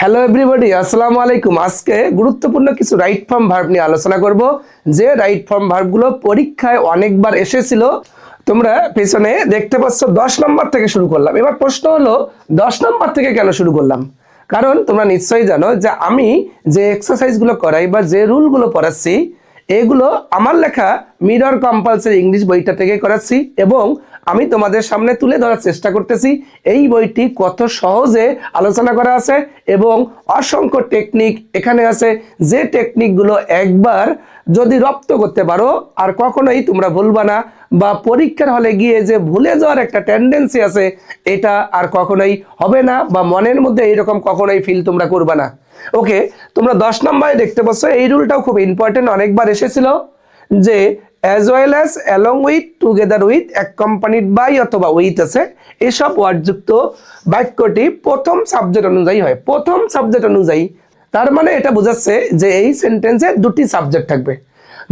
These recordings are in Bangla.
হ্যালো এভরিবডি, আসসালামু আলাইকুম। আজকে গুরুত্বপূর্ণ কিছু রাইট ফর্ম ভার্ব নিয়ে আলোচনা করব, যে রাইট ফর্ম ভার্বগুলো পরীক্ষায় অনেকবার এসেছিল। তোমরা পেছনে দেখতে পাচ্ছ 10 নম্বর থেকে শুরু করলাম। এবার প্রশ্ন হলো 10 নম্বর থেকে কেন শুরু করলাম? কারণ তোমরা নিশ্চয়ই জানো যে আমি যে এক্সারসাইজগুলো করাই বা যে রুলগুলো পড়াচ্ছি এগুলো আমার লেখা মিরর কম্পালসারি ইংলিশ বইটা থেকে করাচ্ছি, এবং আমি তোমাদের সামনে তুলে ধরার চেষ্টা করতেছি এই বইটি কত সহজে আলোচনা করা আছে এবং অসংখ্য টেকনিক এখানে আছে, যে টেকনিকগুলো একবার যদি রপ্ত করতে পারো আর কখনোই তোমরা ভুলবা না, বা পরীক্ষার হলে গিয়ে যে ভুলে যাওয়ার একটা টেন্ডেন্সি আছে এটা আর কখনোই হবে না, বা মনের মধ্যে এইরকম কখনোই ফিল তোমরা করবা না। ওকে, তোমরা 10 নম্বরে দেখতে পাচ্ছ এই রুলটাও খুব ইম্পর্টেন্ট, অনেকবার এসেছিল যে as well as, along with, together with, accompanied by অথবা উইথ আছে, এসব ওয়ার্ডযুক্ত বাক্যটি প্রথম সাবজেক্ট অনুযায়ী হয়। প্রথম সাবজেক্ট অনুযায়ী তার মানে এটা বোঝাচ্ছে যে এই সেন্টেন্সে দুটি সাবজেক্ট থাকবে।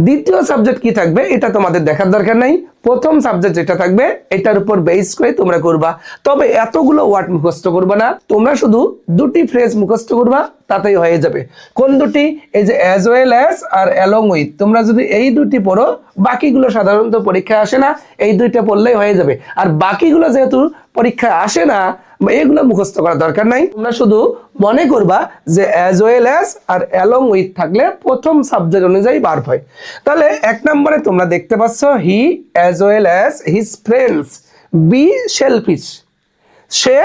দ্বিতীয় সাবজেক্ট কি থাকবে এটা তোমাদের দেখার দরকার নাই, প্রথম সাবজেক্ট যেটা থাকবে এটার উপর বেস করে তোমরা করবা। তবে এতগুলো ওয়ার্ড মুখস্থ করবা না, তোমরা শুধু দুটি ফ্রেজ মুখস্থ করবা, তাতেই হয়ে যাবে। কোন দুটি? এই যে অ্যাজ ওয়েল অ্যাজ আর অ্যালং উইথ। তোমরা যদি এই দুটি পড়ো, বাকিগুলো সাধারণত পরীক্ষায় আসে না, এই দুইটা পড়লেই হয়ে যাবে। আর বাকিগুলো যেহেতু পরীক্ষায় আসে না, এগুলো মুখস্থ করার দরকার নাই, তোমরা শুধু মনে করবা যে অ্যাজ ওয়েল অ্যাজ আর অ্যালং উইথ থাকলে প্রথম সাবজেক্ট অনুযায়ী ভার্ব হয়। তাহলে 1 নম্বরে তোমরা দেখতে পাচ্ছ he as well as his friends be selfish. সে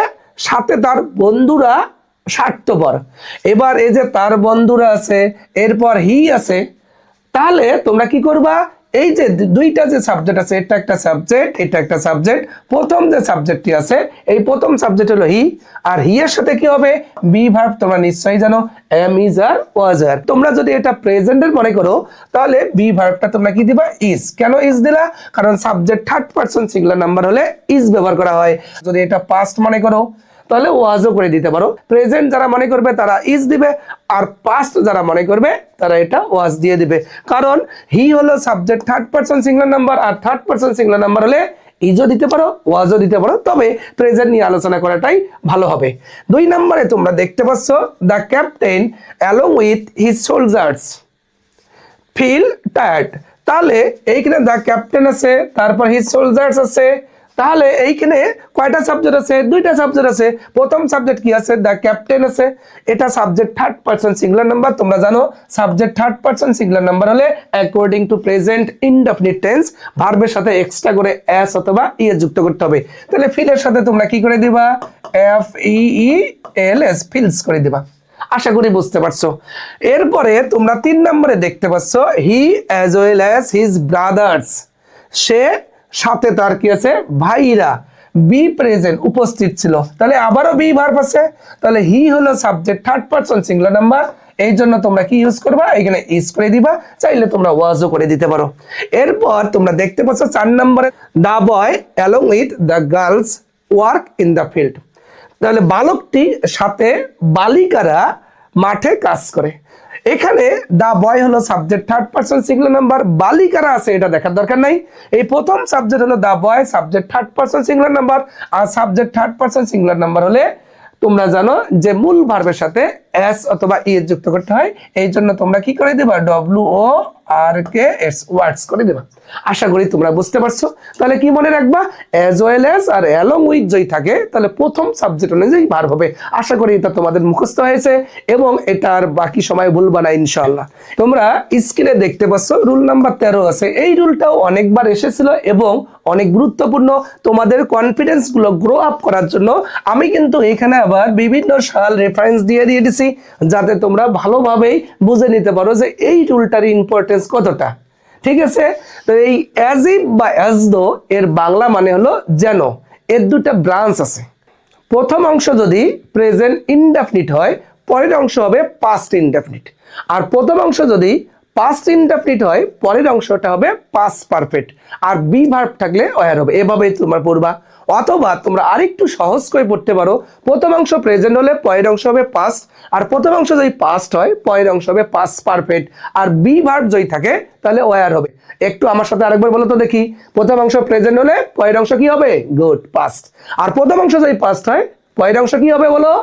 সাথে তার বন্ধুরা স্বার্থপর। এবার এই যে তার বন্ধুরা আছে, এরপর হি আছে, তাহলে তোমরা কি করবা? এই যে দুইটা যে সাবজেক্ট আছে, এটা একটা সাবজেক্ট, এটা একটা সাবজেক্ট। প্রথম যে সাবজেক্টটি আছে এই প্রথম সাবজেক্ট হলো হি, আর হি এর সাথে কি হবে? Be verb. তোমরা নিশ্চয়ই জানো এম, ইজ, আর, ওয়াজ, আর। তোমরা যদি এটা প্রেজেন্টের মনে করো তাহলে বি ভার্বটা তোমরা কি দিবা? ইজ। কেন ইজ দিলা? কারণ subject third person singular number হলে ইজ ব্যবহার করা হয়। যদি এটা পাস্ট মনে করো তাহলে ওয়াজও করে দিতে পারো। প্রেজেন্ট যারা মনে করবে তারা ইজ দিবে, আর পাস্ট যারা মনে করবে তারা এটা ওয়াজ দিয়ে দিবে। কারণ হি হলো subject third person singular number, আর থার্ড পারসন সিঙ্গুলার নাম্বার হলে ইজও দিতে পারো, ওয়াজও দিতে পারো, তবে প্রেজেন্ট নিয়ে আলোচনা করাটাই ভালো হবে। 2 নম্বরে তোমরা দেখতে পাচ্ছ the captain along with his soldiers feel tired. তাহলে এইখানে দ্য ক্যাপ্টেন আছে, তারপর হিজ সোলজার্স আছে, তাহলে এইখানে কয়টা সাবজেক্ট আছে? দুইটা সাবজেক্ট আছে। প্রথম সাবজেক্ট কি আছে? দ্য ক্যাপ্টেন আছে, এটা subject third person singular number. তোমরা জানো subject third person singular number হলে according to present indefinite tense ভার্বের সাথে এক্সট্রা করে এস অথবা ই যুক্ত করতে হবে। তাহলে ফিলের সাথে তোমরা কি করে দিবা? এফ ই ই এল এস, ফিলস করে দিবা। আশা করি বুঝতে পারছো। এরপরে তোমরা 3 নম্বরে দেখতে পাচ্ছ he as well as his brothers. সে সাথে তার কি আছে? ভাইরা। বি প্রেজেন্ট, উপস্থিত ছিল। তাহলে আবারও বি ভার্ব আছে। তাহলে হি হলো subject third person singular number, এই জন্য তোমরা কি ইউজ করবা? এখানে ইজ করে দিবা, চাইলে তোমরা ওয়াজও করে দিতে পারো। এরপর তোমরা দেখতে পাচ্ছ 4 নম্বরে the boy along with the girls work in the field. তাহলে বালকটি সাথে বালিকারা মাঠে কাজ করে। এখানে দা বয় হলো subject third person singular number, বালিকারা আছে এটা দেখার দরকার নাই। এই প্রথম সাবজেক্ট হলো the boy, subject third person singular number, আর subject third person singular number হলে তোমরা জানো যে মূল ভার্বের সাথে এস অথবা ই যুক্ত করতে হয়, এই জন্য তোমরা কি করে দেবা? ডব্লিউ ও আর কে এস, ওয়ার্ডস করে দেবা। আশা করি তোমরা বুঝতে পারছো। তাহলে কি মনে রাখবা? অ্যাজ ওয়েল অ্যাজ আর অ্যালং উইথ যদি থাকে তাহলে প্রথম সাবজেক্ট অনুযায়ী ভার্ব হবে। আশা করি এটা তোমাদের মুখস্থ হয়েছে এবং এটার বাকি সময় ভুলবা না ইনশাআল্লাহ। তোমরা স্ক্রিনে দেখতে পাচ্ছ রুল নাম্বার 13 আছে। এই রুলটাও অনেকবার এসেছিল এবং অনেক গুরুত্বপূর্ণ। তোমাদের কনফিডেন্স গুলো গ্রো আপ করার জন্য আমি কিন্তু এখানে আবার বিভিন্ন সাল রেফারেন্স দিয়ে দিয়েছি, যাতে তোমরা ভালোভাবেই বুঝে নিতে পারো যে এই রুলটার ইম্পর্টেন্স কতটা। ঠিক আছে? তো এই অ্যাজ ইফ বা অ্যাজ দো এর বাংলা মানে হলো যেন। এর দুটো ব্রাঞ্চ আছে। প্রথম অংশ যদি প্রেজেন্ট ইনডেফিনিট হয়, পরের অংশ হবে পাস্ট ইনডেফিনিট। আর প্রথম অংশ যদি পাস্ট ইনডেফিনিট হয়, পরের অংশটা হবে পাস্ট পারফেক্ট। আর বি ভার্ব থাকলে ওয়ার হবে। এভাবেই তোমরা পড়বা। অথবা তোমরা আরেকটু সহজ করে পড়তে পারো, প্রথম অংশ প্রেজেন্ট হলে পরের অংশ হবে পাস্ট, আর প্রথম অংশ যদি পাস্ট হয় পরের অংশ হবে পাস্ট পারফেক্ট, আর বি ভার্ব যদি থাকে তাহলে ওয়ার হবে। একটু আমার সাথে আরেকবার বলো তো দেখি। প্রথম অংশ প্রেজেন্ট হলে পরের অংশ কি হবে? Good, past. আর প্রথম অংশ যদি পাস্ট হয় পরের অংশ কি হবে বলো?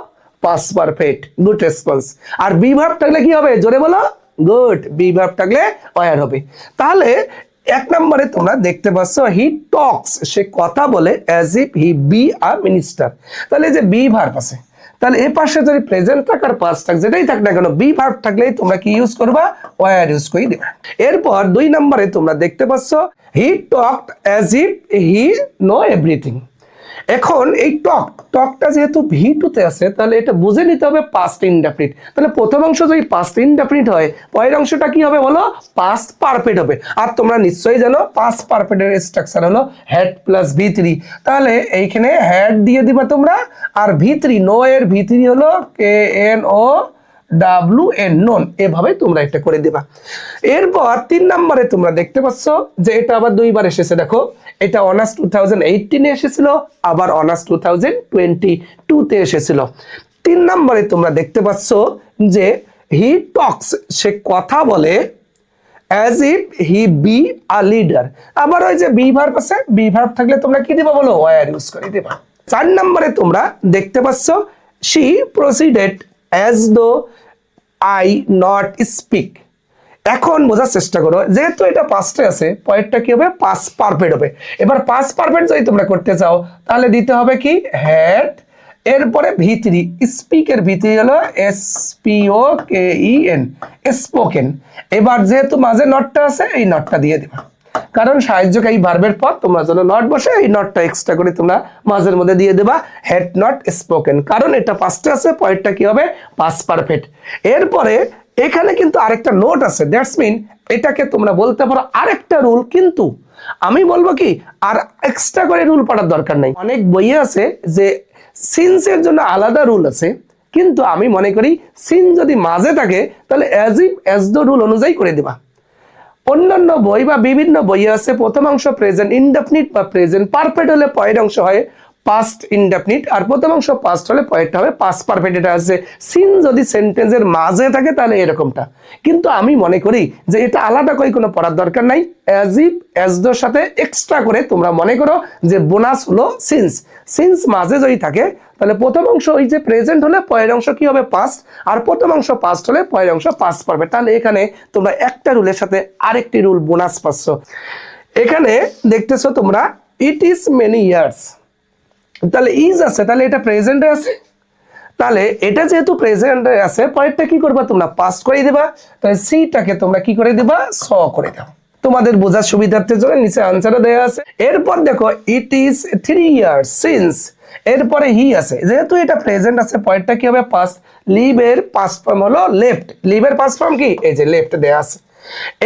Past perfect, good response. আর বি ভার্ব থাকলে কি হবে, জোরে বলো, গুড। বি ভার্ব থাকলে ওয়ার হবে। তাহলে এক নম্বরে তোমরা দেখতে পাচ্ছ হি টক্স, সে কথা বলে, as if he be a minister. তাহলে যে বি ভার্ব আছে, তাহলে এ পাশে যদি প্রেজেন্ট থাক আর পাস্ট থাক, যেটাই থাক না কেন, বি ভার্ব থাকলেই তোমরা কি ইউজ করবা, ওয়ার ইউজ করে দিবা। এরপর 2 নম্বরে তোমরা দেখতে পাচ্ছ হি talked as if he know everything. এখন এই টকটা যেহেতু ভি টুতে আছে, তাহলে এটা বুঝে নিতে হবে পাস্ট ইনডেফিনিট। তাহলে প্রথম অংশ যদি পাস্ট ইনডেফিনিট হয়, পরের অংশটা কি হবে বলো, পাস্ট পারফেক্ট হবে। আর তোমরা নিশ্চয়ই জানো পাস্ট পারফেক্টের স্ট্রাকচার হলো হ্যাড প্লাস ভি3। তাহলে এইখানে হ্যাড দিয়ে দিবা তোমরা, আর ভি3, নো এর ভি3 হলো KNO WN, নন। এভাবে তোমরা এটা করে দিবা। এরপর 3 নম্বরে তোমরা দেখতে পাচ্ছ যে এটা আবার 2 বার এসেছে। দেখো, এটা অনার্স 2018 এ এসেছিল, আবার অনার্স 2022 তে এসেছিল। 3 নম্বরে তোমরা দেখতে পাচ্ছ যে হি টক্স, সে কথা বলে, as if he be a leader. আবার ওই যে বি ভার্ব আছে, বি ভার্ব থাকলে তোমরা কি দিবা বলো, ওয়ার ইউজ করে দিবা। 4 নম্বরে তোমরা দেখতে পাচ্ছ she proceeded as though I not speak. এখন বোঝার চেষ্টা করো, যেহেতু এটা পাস্টে আছে, পরেরটা কি হবে, পাস্ট পারফেক্ট হবে। এবার পাস্ট পারফেক্ট যদি তোমরা করতে চাও, তাহলে দিতে হবে কি, হ্যাড, এরপরে ভি3, স্পিকের ভি3 হলো SPOKEN, স্পোকেন। এবার যেহেতু মাঝে নটটা আছে, এই নটটা দিয়ে দিবা, কারণ সাহায্যকারী ভার্বের পর তোমরা যেন নট বসে, এই নটটা এক্সট্রা করে তোমরা মাঝের মধ্যে দিয়ে দেবা, হ্যাড নট স্পোকেন, কারণ এটা পাস্টে আছে, পরেরটা কি হবে, পাস্ট পারফেক্ট। এরপরে এখানে কিন্তু আরেকটা নোট আছে, দ্যাটস মিন এটাকে তোমরা বলতে পারো আরেকটা রুল, কিন্তু আমি বলবো কি আর এক্সট্রা করে রুল পড়ার দরকার নাই। অনেক বইয়ে আছে যে সিন্সের জন্য আলাদা রুল আছে, কিন্তু আমি মনে করি সিন যদি মাঝে থাকে, তাহলে as if as the rule অনুযায়ী করে দিবা। অন্যান্য বই বা বিভিন্ন বইয়ে আছে প্রথম অংশ প্রেজেন্ট ইনডেফিনিট বা প্রেজেন্ট পারফেক্ট হলে পরের অংশ হয় পাস্ট ইনডেফিনিট, আর প্রথম অংশ পাস্ট হলে পরেরটা হবে পাস্ট পারফেক্ট। এটা আছে সিন যদি সেন্টেন্সের মাঝে থাকে তাহলে এরকমটা, কিন্তু আমি মনে করি যে এটা আলাদা করে কোনো পড়ার দরকার নাই। অ্যাজ ইফ অ্যাজ দোর সাথে এক্সট্রা করে তোমরা মনে করো যে বোনাস হলো সিন্স। সিন্স মাঝে যদি থাকে, তাহলে প্রথম অংশ ওই যে প্রেজেন্ট হলে পরের অংশ কি হবে, পাস্ট, আর প্রথম অংশ পাস্ট হলে পরের অংশ পাস্ট পারফেক্ট। তাহলে এখানে তোমরা একটা রুলের সাথে আরেকটি রুল বোনাস পাচ্ছ। এখানে দেখতেছো তোমরা ইট ইজ মেনি ইয়ার্স, তাহলে ইজ আছে, তাহলে এটা প্রেজেন্টে আছে, তাহলে এটা যেহেতু প্রেজেন্টে আছে, পরেরটা কি করবা তোমরা, পাস্ট করে দিবা। তাহলে সিটাকে তোমরা কি করে দিবা, স করে দাও। তোমাদের বোঝার সুবিধার্থের জন্য নিচে আনসারও দেওয়া আছে। এরপর দেখো ইট ইজ 3 ইয়ার্স সিন্স, এরপরে হি আছে, যেহেতু এটা প্রেজেন্ট আছে, পরেরটা কি হবে, পাস্ট। লিভ এর পাস্ট ফর্ম হলো লেফট, লিভ এর পাস্ট ফর্ম কি, এই যে লেফট দেওয়া আছে।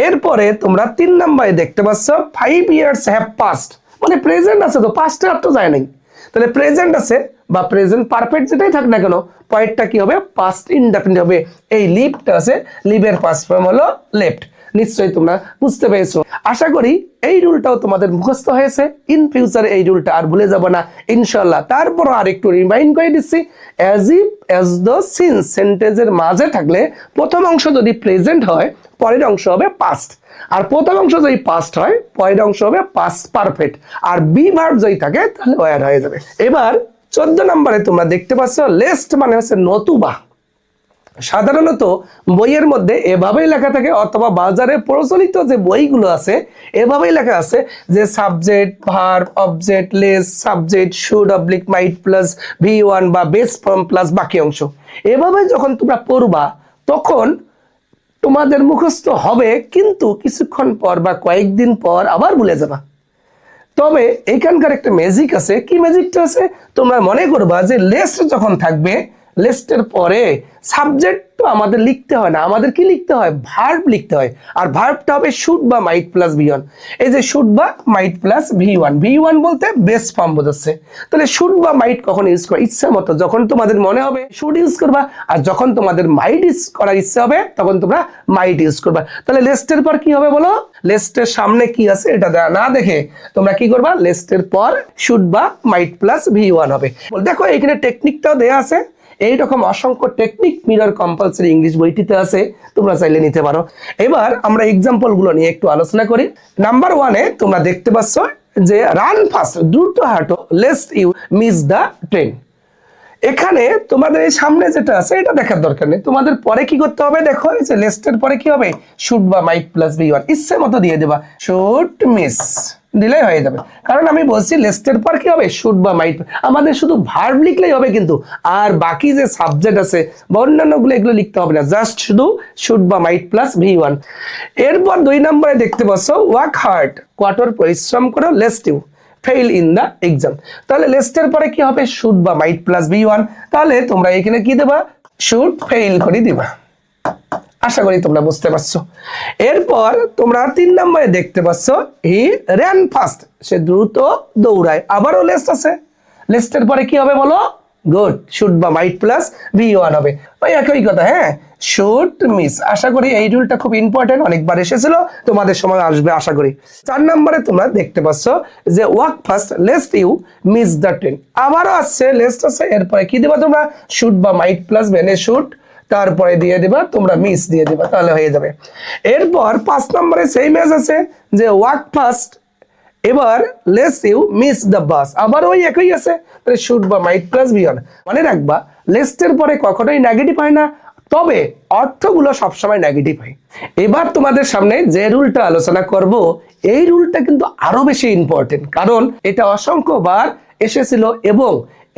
এরপরে তোমরা 3 নম্বরে দেখতে পাচ্ছ 5 ইয়ার্স হ্যাভ পাস্ট, মানে প্রেজেন্ট আছে তো পাস্টে আর তো যায় নাই, তাহলে প্রেজেন্ট আছে বা প্রেজেন্ট পারফেক্ট যেটাই থাক না কেন, পরেরটা কি হবে, পাস্ট ইনডেফিনিট হবে। এই লিভটা আছে, লিভের পাস্ট ফর্ম হলো লেফট। নিশ্চয়ই তোমরা বুঝতে পেরেছো। আশা করি এই রুলটাও তোমাদের মুখস্থ হয়েছে। ইন ফিউচারে এই রুলটা আর ভুলে যাব না ইনশাআল্লাহ। তারপরও আরেকটু রিমাইন্ড করে দিচ্ছি, as if as the since সেন্টেন্সের মাঝে থাকলে প্রথম অংশ যদি প্রেজেন্ট হয়, পরের অংশ হবে পাস্ট, আর প্রথম অংশ যদি পাস্ট হয়, পরের অংশ হবে পাস্ট পারফেক্ট, আর বি ভার্ব যদি থাকে তাহলে ওয়ার হয়ে যাবে। এবার 14 নম্বরে তোমরা দেখতে পাচ্ছ লেস্ট মানে হচ্ছে নতুবা। সাধারণত বইয়ের মধ্যে এভাবেই লেখা থাকে, অথবা বাজারে প্রচলিত যে বইগুলো আছে এভাবেই লেখা আছে যে subject verb object less subject should oblique mite plus V1 বা বেস ফর্ম প্লাস বাকি অংশ। এভাবে যখন তোমরা পড়বা তখন তোমাদের মুখস্থ হবে, কিন্তু কিছুক্ষণ পর বা কয়েকদিন পর আবার ভুলে যাবা। তবে এইখানকার একটা ম্যাজিক আছে। কি ম্যাজিকটা আছে, তোমরা মনে করবা যে লেস্ট যখন থাকবে, লিস্টের পরে সাবজেক্ট তো আমাদের লিখতে হয় না, আমাদের কি লিখতে হয়, ভার্ব লিখতে হয়। আর ভার্বটা হবে শুড বা মাইট প্লাস V1। এই যে শুড বা মাইট প্লাস V1, V1 বলতে বেস ফর্ম বোঝাচ্ছে। তাহলে শুড বা মাইট কখন ইউজ করা, ইচ্ছা মতো যখন তোমাদের মনে হবে শুড ইউজ করবা, আর যখন তোমাদের মাইট ইউজ করার ইচ্ছা হবে তখন তোমরা মাইট ইউজ করবা। তাহলে লিস্টের পর কি হবে বলো, লিস্টের সামনে কি আছে এটা না দেখে তোমরা কি করবা, লিস্টের পর শুড বা মাইট প্লাস V1 হবে। দেখো এখানে টেকনিকটাও দেয়া আছে। এইরকম অসংখ্য টেকনিক মিরর কম্পালসরি ইংলিশ বইটিতে আছে, তোমরা চাইলে নিতে পারো। এবার আমরা এক্সাম্পল গুলো নিয়ে একটু আলোচনা করি। নাম্বার 1-এ তোমরা দেখতে পাচ্ছ যে রান ফাস্ট, দ্রুত হাঁটো, lest you miss the train. এখানে তোমাদের এই সামনে যেটা আছে এটা দেখার দরকার নেই, তোমাদের পরে কি করতে হবে দেখো, এই যে লেস্টের পরে কি হবে, শুড বা মাইট প্লাস বি ওয়ান, ইচ্ছে মতো দিয়ে দেবা, শুড মিস দিলেই হয়ে যাবে। কারণ আমি বলছি লেস্টের পর কি হবে, শুড বা মাইট, আমাদের শুধু ভার্ব লিখলেই হবে কিন্তু, আর বাকি যে সাবজেক্ট আছে বা অন্যান্যগুলো এগুলো লিখতে হবে না, জাস্ট শুধু শুড বা মাইট প্লাস ভি ওয়ান। এরপর 2 নম্বরে দেখতে পাচ্ছ ওয়ার্ক হার্ড, কঠোর পরিশ্রম করো, lest you fail in the exam. তাহলে লেস্টের পরে কি হবে, শুড বা মাইট প্লাস বি ওয়ান, তাহলে তোমরা এখানে কি দেবা, শুড ফেইল করে দিবা। আশা করি তোমরা বুঝতে পারছো। এরপর তোমরা 3 নম্বরে দেখতে পাচ্ছ হি র্যান ফাস্ট, সে দ্রুত দৌড়ায়, আবারও লেস্ট আছে, লেস্টের পরে কি হবে বলো, গুড, শুড বা মাইট প্লাস বি ওয়ান হবে, ওই একই কথা। হ্যাঁ, শুড মিস, আশা করি এই রুলটা খুব ইম্পর্টেন্ট, অনেকবার এসেছিল, তোমাদের সময় আসবে আশা করি। 4 নম্বরে তোমরা দেখতে পাচ্ছ যে walk fast lest you miss the train, আবারও আসছে, লেস্ট আছে, এরপরে কি দেবা তোমরা, শুড বা মাইট প্লাস বেনে শুড, তারপরে দিয়ে দিবা তোমরা মিস দিয়ে দিবা, তাহলে হয়ে যাবে। এরপর 5 নম্বরে সেই ম্যাচ আছে যে ওয়াক ফার্স্ট, এবার lest you miss the bus, আবার ওই একই আছে, তাহলে শুড বা মাইট প্লাস বি ওয়ান। মনে রাখবা লেস্টের পরে কখনোই নেগেটিভ হয় না, তবে অর্থগুলো সবসময় নেগেটিভ হয়। এবার তোমাদের সামনে যে রুলটা আলোচনা করব, এই রুলটা কিন্তু আরো বেশি ইম্পর্টেন্ট, কারণ এটা অসংখ্যবার এসেছিল এবং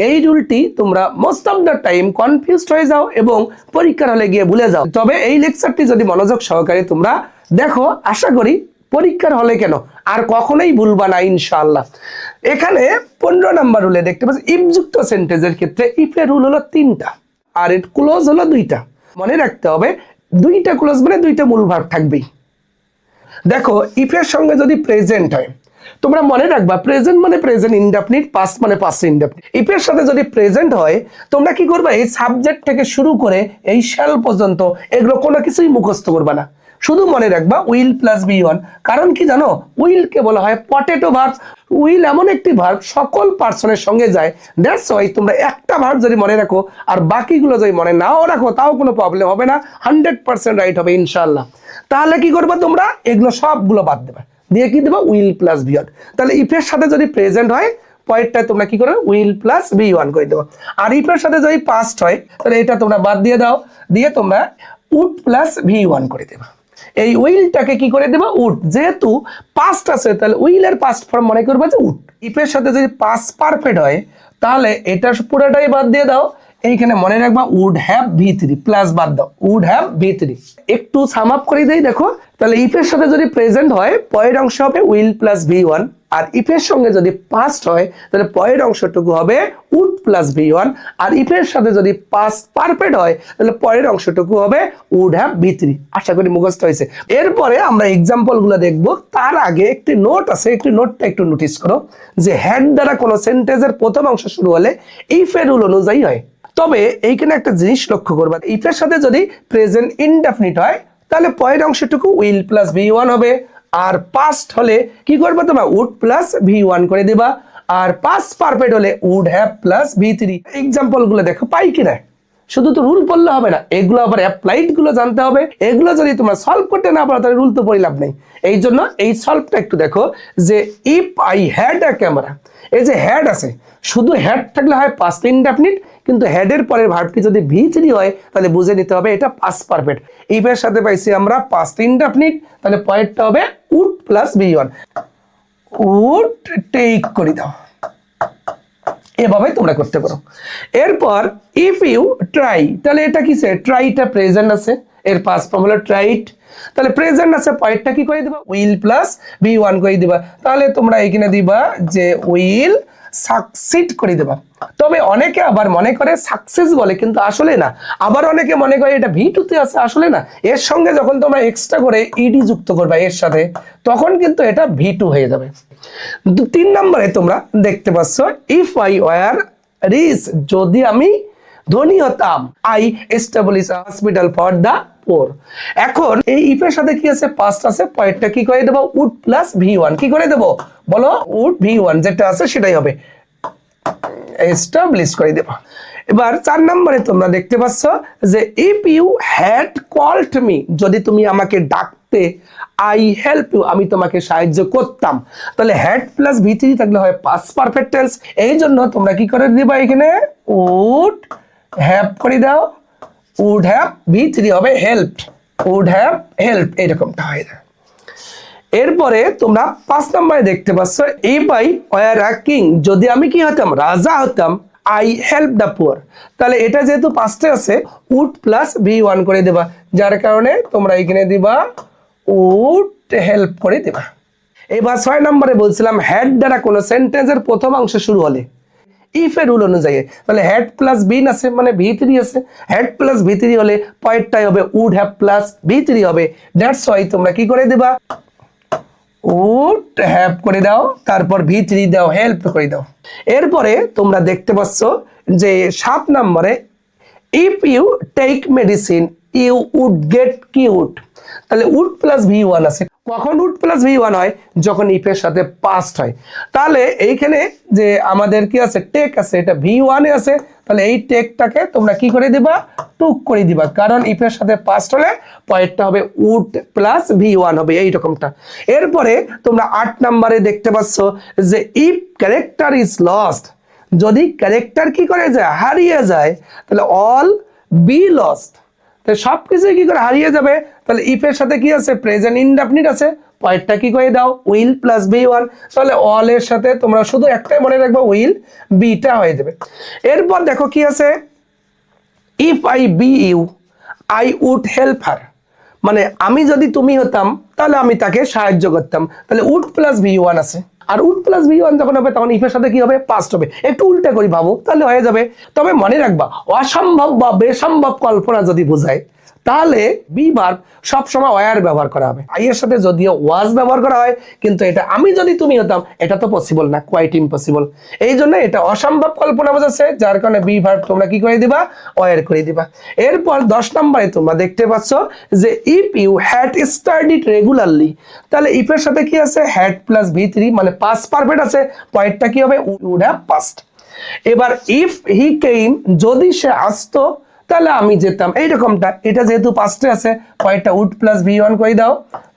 এই রুলটি তোমরা most of the time confused হয়ে যাও এবং পরীক্ষার হলে গিয়ে ভুলে যাও। তবে এই লেকচারটি যদি মনোযোগ সহকারে তোমরা দেখো, আশা করি পরীক্ষার হলে কেন আর কখনোই ভুলবা না ইনশাআল্লাহ। এখানে 15 নম্বর রুলে দেখতে পাচ্ছি ইফযুক্ত সেন্টেন্সের ক্ষেত্রে ইফের রুল হলো 3টা আর এর ক্লোজ হলো 2টা। মনে রাখতে হবে 2টা ক্লোজ মানে 2টা মূল ভার্ব থাকবেই। দেখো ইফের সঙ্গে যদি প্রেজেন্ট হয়, তোমরা মনে রাখবা প্রেজেন্ট মানে প্রেজেন্ট ইনডেফিনিট, পাস্ট মানে পাস্ট ইনডেফিনিট। ইফের সাথে যদি প্রেজেন্ট হয়, তোমরা কি করবে, এই সাবজেক্ট থেকে শুরু করে এই শ্যাল পর্যন্ত এগুলো কোনো কিছুই মুখস্থ করবে না, শুধু মনে রাখবা উইল প্লাস বি ওয়ান। কারণ কি জানো, উইলকে বলা হয় পটেটো ভার্ব। উইল এমন একটি ভার্ব সকল পার্সনের সঙ্গে যায়, দ্যাটস ওয়াই তোমরা একটা ভার্ব যদি মনে রাখো আর বাকিগুলো যদি মনে নাও রাখো, তাও কোনো প্রবলেম হবে না, 100% রাইট হবে ইনশাআল্লাহ। তাহলে কি করবে তোমরা, এগুলো সবগুলো বাদ দেবে, দিয়ে কি দেবো, উইল প্লাস বি ওয়ান। তাহলে ইফের সাথে যদি প্রেজেন্ট হয়, পয়েন্টটা তোমরা কি করবে, উইল প্লাস বি ওয়ান করে দেবো। আর ইফের সাথে যদি পাস্ট হয়, তাহলে এটা তোমরা বাদ দিয়ে দাও, দিয়ে তোমরা উড প্লাস ভি ওয়ান করে দেবা। এই উইলটাকে কি করে দেবা, উড, যেহেতু পাস্ট আছে তাহলে উইলের পাস্ট ফর্ম মনে করবে যে উড। ইফের সাথে যদি পাস্ট পারফেক্ট হয়, তাহলে এটা পুরোটাই বাদ দিয়ে দাও, এইখানে মনে রাখবা would have V three, plus বাদ দাও, উড হ্যাভ ভি থ্রি। একটু সাম আপ করে দেই, দেখো তাহলে ইফের সাথে যদি প্রেজেন্ট হয়, পরের অংশ হবে উইল প্লাস ভি ওয়ান, আর ইফের সঙ্গে যদি পাস্ট হয়, তাহলে পরের অংশটুকু হবে উড প্লাস ভি ওয়ান, আর ইফের সাথে যদি পাস্ট পারফেক্ট হয়, তাহলে পরের অংশটুকু হবে উড হ্যাভ ভি থ্রি। আশা করি মুখস্থ হয়েছে। এরপরে আমরা এক্সাম্পল গুলো দেখবো, তার আগে একটি নোট আছে, একটি নোটটা একটু নোটিস করো যে হ্যাড দ্বারা কোনো সেন্টেন্সের প্রথম অংশ শুরু হলে ইফের রুল অনুযায়ী হয়। তবে এইখানে একটা জিনিস লক্ষ্য করবা, ইফের সাথে যদি প্রেজেন্ট ইনডেফিনিট হয়, তাহলে পরের অংশটুকু উইল প্লাস ভি ওয়ান হবে, আর পাস্ট হলে কি করবে তোমরা, উড প্লাস ভি ওয়ান করে দেবা, আর পাস্ট পারফেক্ট হলে would have plus V three. Example গুলো দেখো পাই কিনা, শুধু তো রুল পড়লে হবে না, এগুলো আবার অ্যাপ্লাইড গুলো জানতে হবে। এগুলো যদি তোমরা সলভ করতে না পারো, তাহলে রুল তো পড়ে লাভ নেই। এই জন্য এই সলভটা একটু দেখো, যে if I had a camera, এই যে হ্যাড আছে, শুধু হ্যাড থাকলে হয় পাস্ট ইনডেফিনিট, কিন্তু হেডের পরের ভার্বটি যদি ভি থ্রি হয়, তাহলে বুঝে নিতে হবে এটা পাস্ট পারফেক্ট। ইফের সাথে পাইছি আমরা পাস্ট ইনডেফিনিট, তাহলে পয়েন্টটা হবে would plus V one, would take করে দাও, এভাবে তোমরা করতে পারো। এরপর ইফ ইউ ট্রাই, তাহলে এটা কিসে, ট্রাইটা প্রেজেন্ট আছে, এর পাস্ট ফর্ম হলো ট্রাইট, তাহলে প্রেজেন্ট আছে, পয়েন্টটা কি করে দিবা, উইল প্লাস ভি ওয়ান করে দিবা। তাহলে তোমরা এখানে দিবা যে উইল সাকসিড করে দেবা। তবে অনেকে আবার মনে করে সাকসেস বলে, কিন্তু আসলে না। আবার অনেকে মনে করে এটা ভি টু তে আছে, আসলে না। এর সঙ্গে যখন তোমরা এক্সট্রা করে ইডি যুক্ত করবা এর সাথে, তখন কিন্তু এটা ভি টু হয়ে যাবে। 3 নম্বরে তোমরা দেখতে পাচ্ছ ইফ আই ওয়ার রিচ, যদি আমি ধনী হতাম, I establish hospital for the poor. এখন এই ইফের সাথে কি আছে, পাস্ট আছে, পয়েন্টটা কি করে দেবো, উড প্লাস ভি ওয়ান, কি করে দেবো বলো, উড ভি ওয়ান যেটা আছে সেটাই হবে, এস্টাবলিশ করে দেবো। এবার 4 নম্বরে তোমরা দেখতে পাচ্ছ যে if you had called me, যদি তুমি আমাকে ডাকতে থাকতে আই হেল্প ইউ, আমি তোমাকে সাহায্য করতাম। তাহলে হ্যাড প্লাস V3 থাকলে হয় পাস্ট পারফেক্ট টেন্স। এই জন্য তোমরা কি করে দিবা, এখানে উড হ্যাভ করে দাও, উড হ্যাভ V3 হবে হেল্পড, উড হ্যাভ হেল্প, এরকমটা হয়ে যায়। এরপরে তোমরা 5 নম্বরে দেখতে পাচ্ছ if I were a king, যদি আমি কি হতাম, রাজা হতাম, আই হেল্প দ্য পুয়ার। তাহলে এটা যেহেতু পাস্টে আছে, উড প্লাস V1 করে দেবা, যার কারণে তোমরা এখানে দিবা উড হেল্প করে দেবা। এবার 6 নম্বরে বলছিলাম হ্যাড দ্বারা কোনো সেন্টেন্সের প্রথম অংশ শুরু হলে ইফ এর রুল অনুযায়ী, তাহলে হ্যাড প্লাস বিন আছে মানে V3 আছে, হ্যাড প্লাস V3 হলে পরেরটাই হবে উড হ্যাভ প্লাস V3 হবে। দ্যাটস ওয়াই তোমরা কি করে দেবা, উড হ্যাভ করে দাও, তারপর V3 দাও, হেল্প করে দাও। এরপরে তোমরা দেখতে পাচ্ছ যে 7 নম্বরে if you take medicine you would get cute. তাহলে উড প্লাস V1 আছে, কখন উড প্লাস V1 হয়, যখন ইফের সাথে পাস্ট হয়। তাহলে এইখানে যে আমাদের কি আছে, টেক আছে, এটা V1 এ আছে, তাহলে এই টেকটাকে তোমরা কি করে দিবা, টুক করে দিবা, কারণ ইফের সাথে পাস্ট হলে পরেরটা হবে উড প্লাস V1 হবে এইরকমটা। এরপরে তোমরা 8 নম্বরে দেখতে পাচ্ছ যে ইফ ক্যারেক্টার ইজ লস্ট, যদি ক্যারেক্টার কি করে যায়, হারিয়ে যায়, তাহলে অল বি লস্ট, সবকিছু কি করে হারিয়ে যাবে। তাহলে ইফের সাথে কি আছে, প্রেজেন্ট ইনডেফিনিট আছে, পরেরটা কি করে দাও, উইল প্লাস V1। তাহলে অল এর সাথে তোমরা শুধু একটাই মনে রাখবা, উইল, বিটা হয়ে যাবে। এরপর দেখো কি আছে, if I be you I would help her, মানে আমি যদি তুমি হতাম তাহলে আমি তাকে সাহায্য করতাম, তাহলে উড প্লাস V1 আছে। আর উড প্লাস V1 যখন হবে তখন ইফের সাথে কি হবে, পাস্ট হবে। একটু উল্টা করি ভাবো, তাহলে হয়ে যাবে। তবে মনে রাখবা, অসম্ভব বা বেসম্ভব কল্পনা যদি বোঝায়, তাহলে বি ভার্ব সবসময় ওয়ার ব্যবহার করা হবে। আই এর সাথে যদিও ওয়াজ ব্যবহার করা হয়, কিন্তু এটা আমি যদি তুমি হতাম, এটা তো পসিবল না, কোয়াইট ইম্পসিবল। এই জন্য এটা অসম্ভব কল্পনা বোঝাচ্ছে, যার কারণে বি ভার্ব তোমরা কি করে দিবা, ওয়ার করে দিবা। এরপর 10 নম্বরে তোমরা দেখতে পাচ্ছ যে if you had studied regularly, তাহলে ইফের সাথে কি আছে, হ্যাড প্লাস V3 মানে পাস্ট পারফেক্ট আছে, পরেরটা কি হবে, উড হ্যাভ পাস্ট। এবার ইফ হি কেম, যদি সে আসতো তাহলে আমি যেতাম, এইরকমটা। এটা যেহেতু পাস্টে আছে, পরেরটা উড প্লাস V1 করে দাও,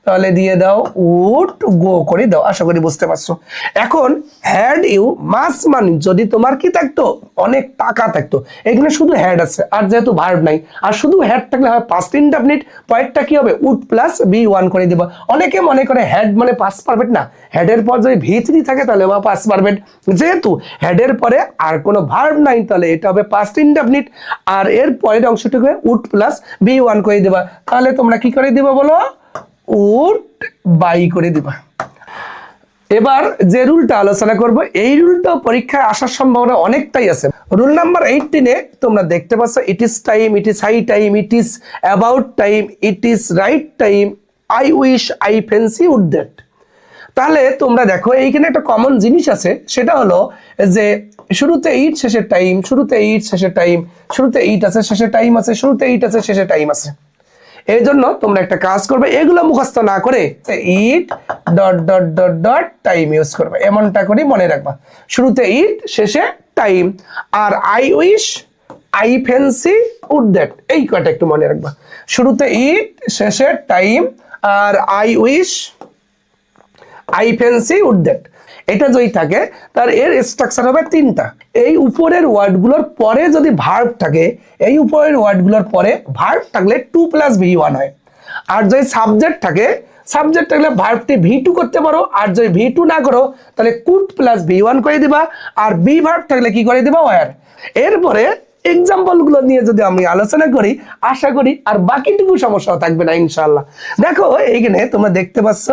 তাহলে দিয়ে দাও উড গো করে দাও। আশা করি বুঝতে পারছো। এখন হ্যাড ইউ মাস মানি, যদি তোমার কি থাকতো, অনেক টাকা থাকতো, এখানে শুধু হ্যাড আছে, আর যেহেতু ভার্ব নাই, আর শুধু হ্যাড থাকলে হয় পাস্ট ইনডেফিনিট, পরেরটা কি হবে, উড প্লাস V1 করে দেবো। অনেকে মনে করে হ্যাড মানে পাস্ট পারফেক্ট, না, হেডের পর যদি V3 থাকে তাহলে বা পাস্ট পারফেক্ট। যেহেতু হেডের পরে আর কোনো ভার্ব নাই, তাহলে এটা হবে পাস্ট ইনডেফিনিট, আর এর পরের অংশটুকু উড প্লাস V1 করে দেবা। তাহলে তোমরা কি করে দিবা বলো, উড বাই করে দিবা। এবার যে রুলটা আলোচনা করব, এই রুলটা পরীক্ষায় আসার সম্ভাবনা অনেকটাই আছে। রুল নাম্বার 18-এ তোমরা দেখতে পাচ্ছ it is time, it is high time, it is about time, it is right time, I wish, I fancy, would that. তাহলে তোমরা দেখো এইখানে একটা কমন জিনিস আছে, সেটা হলো যে শুরুতে ইট শেষে টাইম, শুরুতে ইট শেষে টাইম, শুরুতে ইট আছে শেষে টাইম আছে, শুরুতে ইট আছে শেষে টাইম আছে। এই জন্য তোমরা একটা কাজ করবে, এগুলো মুখস্থ না করে it dot dot dot dot time use করবে, এমনটা করে মনে রাখবা। শুরুতে ইট শেষে টাইম, আর I wish, I fancy, would that, এই কয়টা একটু মনে রাখবা। শুরুতে ইট শেষে টাইম, আর I wish, I fancy, would that, এটা যদি থাকে তার এর স্ট্রাকচার হবে 3টা। এই উপরের ওয়ার্ডগুলোর পরে যদি ভার্ব থাকে, এই উপরের ওয়ার্ডগুলোর পরে ভার্ব থাকলে 2 প্লাস V1 হয়। আর যদি সাবজেক্ট থাকে, সাবজেক্ট থাকলে ভার্বটি V2 করতে পারো, আর যদি V2 না করো তাহলে কুড প্লাস V1 করে দিবা, আর বি ভার্ব থাকলে কি করে দিবা, ওয়ার। এরপরে এক্সাম্পল গুলো নিয়ে যদি আমি আলোচনা করি, আশা করি আর বাকিটুকু সমস্যা থাকবে না ইনশাআল্লাহ। দেখো এইখানে তোমরা দেখতে পাচ্ছ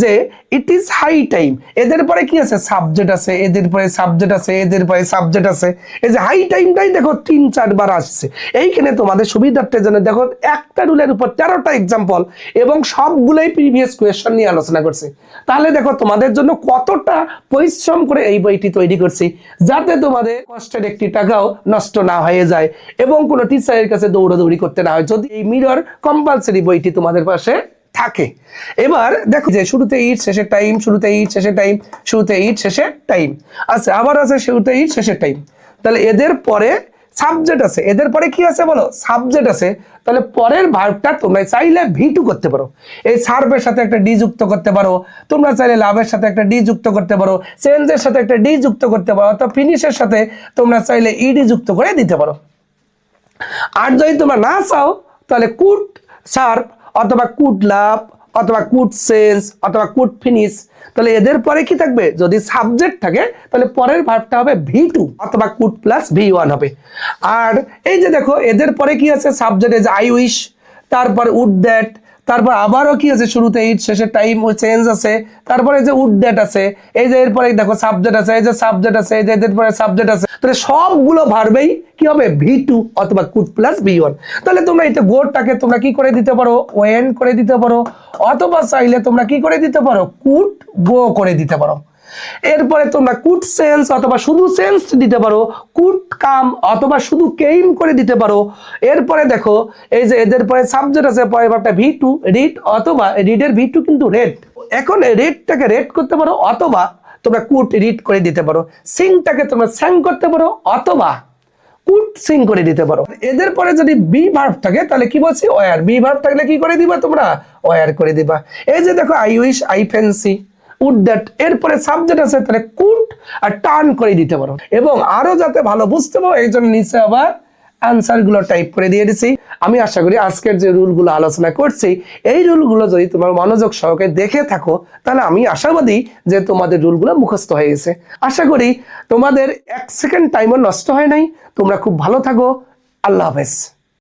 যে ইট ইজ হাই টাইম, এদের পরে কি আছে, সাবজেক্ট আছে, এদের পরে সাবজেক্ট আছে, এদের পরে সাবজেক্ট আছে। এই যে হাই টাইমটাই দেখো 3-4 বার আসছে। এইখানে তোমাদের সুবিধার্থের জন্য দেখো একটা রুলের উপর 13টা এক্সাম্পল, এবং সবগুলোই প্রিভিয়াস কোয়েশ্চন নিয়ে আলোচনা করছে। তাহলে দেখো তোমাদের জন্য কতটা পরিশ্রম করে এই বইটি তৈরি করছি, যাতে তোমাদের কষ্টের একটি টাকাও নষ্ট না হয়ে যায় এবং কোনো টিচারের কাছে দৌড়াদৌড়ি করতে না হয়, যদি এই মিরর কম্পালসারি বইটি তোমাদের পাশে থাকে। এবার দেখো যে শুরুতে ইট শেষে টাইম, শুরুতে ইট শেষে টাইম, শুরুতে ইট শেষে টাইম, আচ্ছা আবার আছে শুরুতে ইট শেষে টাইম। তাহলে এদের পরে সাবজেক্ট আছে, এদের পরে কি আছে বলো, সাবজেক্ট আছে, তাহলে পরের ভার্বটা তোমরা চাইলে ভি2 করতে পারো। এই সার্ভের সাথে একটা ডি যুক্ত করতে পারো, তোমরা চাইলে লাভের সাথে একটা ডি যুক্ত করতে পারো, চেঞ্জের সাথে একটা ডি যুক্ত করতে পারো, অথবা ফিনিশের সাথে তোমরা চাইলে ইডি যুক্ত করে দিতে পারো। আর যদি তোমরা না চাও তাহলে কুড সার্ভ অথবা কুড লাভ অথবা কুড চেঞ্জ অথবা কুড ফিনিশ, তাহলে এদের পরে কি থাকবে, যদি সাবজেক্ট থাকে তাহলে পরের ভার্বটা হবে ভি2 অথবা কুড প্লাস ভি1 হবে। আর এই যে দেখো এদের পরে কি আছে, সাবজেক্টে যে আই উইশ, তারপর উড দ্যাট, তারপর আবারও কি আছে শুরুতে ইট, শেষে টাইম চেঞ্জ আছে, তারপরে যে উড দ্যাট আছে, এই যে এরপরে দেখো সাবজেক্ট আছে, এই যে সাবজেক্ট আছে, এই যে এদের পরে সাবজেক্ট আছে, তাহলে সবগুলো ভার্বেই কি হবে ভি2 অথবা কুড প্লাস ভি1। তাহলে তোমরা এটা গোটাকে তোমরা কি করে দিতে পারো, ওয়েন করে দিতে পারো, অথবা চাইলে তোমরা কি করে দিতে পারো, কুড গো করে দিতে পারো। এরপরে তোমরা কুড সেন্স অথবা শুধু সেন্স দিতে পারো, কুড কাম অথবা শুধু কেইম করে দিতে পারো। এরপরে দেখো এই যে এদের পরে সাবজেক্ট আছে, পরে ভার্বটা ভি2 রিড অথবা রিডের ভি2 কিন্তু রেড, এখন রেডটাকে রেড করতে পারো অথবা তোমরা কুড রিড করে দিতে পারো, সিংটাকে তোমরা স্যাং করতে পারো অথবা কুড সিং করে দিতে পারো। এদের পরে যদি বি ভার্ব থাকে তাহলে কি বলছি, ওয়ার, বি ভার্ব থাকলে কি করে দিবা তোমরা, ওয়ার করে দিবা। এই যে দেখো I wish, I fancy, would that, এরপরে সাবজেক্ট আছে তাহলে কুড আর টার্ন করে দিতে পারো। এবং আরো যাতে ভালো বুঝতে পারো এই জন্য নিচে আবার আনসার গুলো টাইপ করে দিয়ে দিছি। আমি আশা করি আজকের যে রুলগুলো আলোচনা করছি এই রুলগুলো যদি তোমার মনোযোগ সহকারে দেখে থাকো তাহলে আমি আশাবাদী যে তোমাদের রুলগুলো মুখস্থ হয়ে গেছে। আশা করি তোমাদের 1 সেকেন্ড টাইমও নষ্ট হয় নাই। তোমরা খুব ভালো থাকো। আল্লাহ হাফেজ।